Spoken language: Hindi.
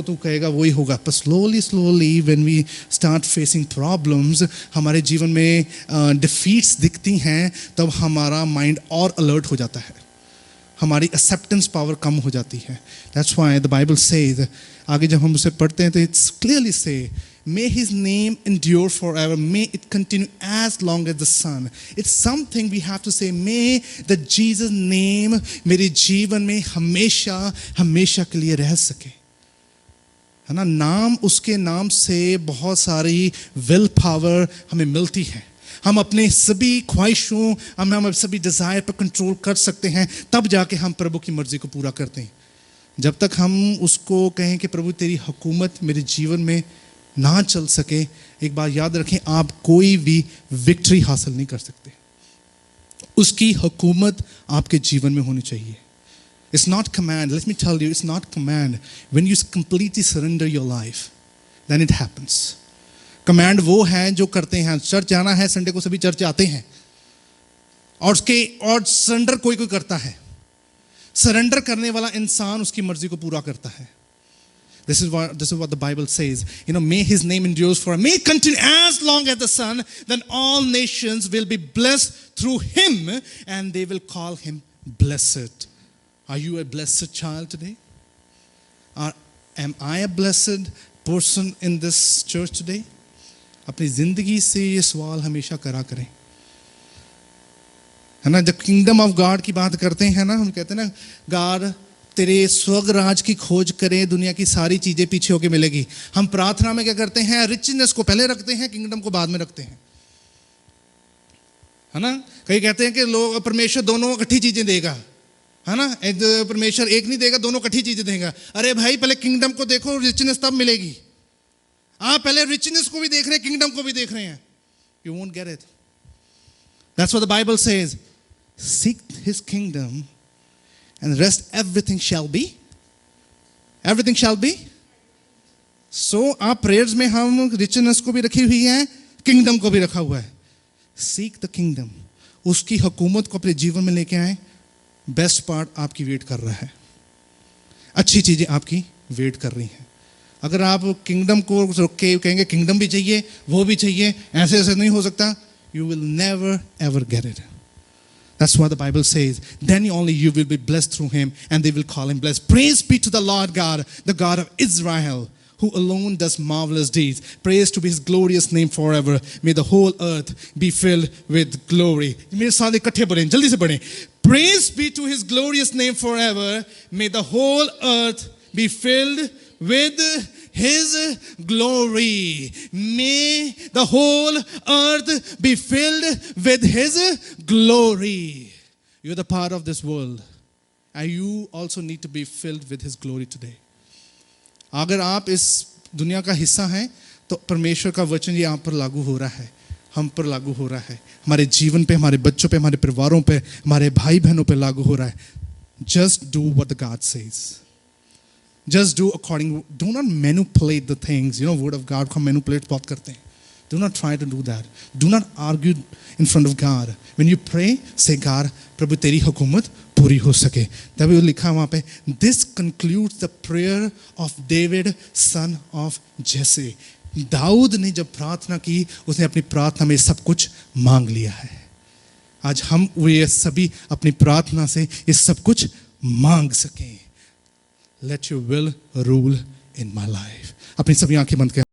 तू कहेगा वही होगा। पर slowly when we start facing problems, हमारे जीवन में डिफीट्स दिखती हैं, तब हमारा माइंड और अलर्ट हो जाता है, हमारी एक्सेप्टेंस पावर कम हो जाती है। That's why the Bible says, आगे जब हम उसे पढ़ते हैं तो इट्स क्लियरली से, may his name endure forever, may it continue as long as the sun. It's something we have to say, may the Jesus name मेरे जीवन में हमेशा हमेशा के लिए रह सके, है ना। नाम, उसके नाम से बहुत सारी विल पावर हमें मिलती है। हम अपने सभी ख्वाहिशों, हम सभी डिज़ायर पर कंट्रोल कर सकते हैं, तब जाके हम प्रभु की मर्जी को पूरा करते हैं। जब तक हम उसको कहें कि प्रभु तेरी हुकूमत मेरे जीवन में ना चल सके, एक बात याद रखें, आप कोई भी विक्ट्री हासिल नहीं कर सकते। उसकी हुकूमत आपके जीवन में होनी चाहिए। It's not command. Let me tell you, it's not command. When you completely surrender your life, then it happens. Command वो है जो करते हैं, चर्च जाना है, संडे को सभी चर्च आते हैं, और सरेंडर कोई कोई करता है। सरेंडर करने वाला इंसान उसकी मर्जी को पूरा करता है। This is what the Bible says. You know, may his name endures forever. May it continue as long as the sun. Then all nations will be blessed through him, and they will call him blessed. Are you a blessed child today? Or am I a blessed person in this church today? अपनी जिंदगी से ये सवाल हमेशा करा करें, है ना। जब किंगडम ऑफ गॉड की बात करते हैं ना, हम कहते हैं ना, गॉड तेरे स्वर्ग राज की खोज करें, दुनिया की सारी चीजें पीछे होके मिलेगी। हम प्रार्थना में क्या करते हैं, रिचनेस को पहले रखते हैं, किंगडम को बाद में रखते हैं, है ना। कई कहते हैं कि लोग, परमेश्वर दोनों इकट्ठी चीजें देगा, है ना। परमेश्वर एक नहीं देगा, दोनों इकट्ठी चीजें देगा। अरे भाई, पहले किंगडम को देखो, रिचनेस तब मिलेगी। आप पहले रिचनेस को भी देख रहे हैं, किंगडम को भी देख रहे हैं, you won't get it. That's what the Bible says, seek his kingdom and the rest everything shall be. Everything shall be. So आप प्रेयर्स में हम रिचनेस को भी रखी हुई है, किंगडम को भी रखा हुआ है। सीक द किंगडम, उसकी हुकूमत को अपने जीवन में लेके आए। बेस्ट पार्ट आपकी वेट कर रहा है, अच्छी चीजें आपकी वेट कर रही हैं। अगर आप किंगडम को रोक के कहेंगे किंगडम भी चाहिए, वो भी चाहिए, ऐसे ऐसे नहीं हो सकता, you will never ever get it. That's what the Bible says. Then only you will be blessed through him, and they will call him blessed. Praise be to the Lord God, the God of Israel, who alone does marvelous deeds. Praise to be his glorious name forever. May the whole earth be filled with glory. मेरे साथ इकट्ठे पढ़ें, जल्दी से पढ़ें। Praise be to his glorious name forever. May the whole earth be filled with his glory. May the whole earth be filled with his glory. You're the part of this world, and you also need to be filled with his glory today. अगर आप इस दुनिया का हिस्सा हैं, तो परमेश्वर का वचन ये आप पर लागू हो रहा है, हम पर लागू हो रहा है, हमारे जीवन पे, हमारे बच्चों पे, हमारे परिवारों पे, हमारे भाई बहनों पे लागू हो रहा है। Just do what the God says. Just do according. Do not manipulate the things. You know, word of God को manipulate बहुत करते हैं. Do not try to do that. Do not argue in front of God. When you pray, say, God, प्रभु तेरी हुकूमत पूरी हो सके। तभी वो लिखा वहाँ पे, This concludes the prayer of David, son of Jesse. Dawood ने जब प्रार्थना की, उसने अपनी प्रार्थना में सब कुछ मांग लिया है। आज हम ये सभी अपनी प्रार्थना से ये सब कुछ मांग सकें। Let your will rule in my life. अपनी सभी आंखें बंद करें।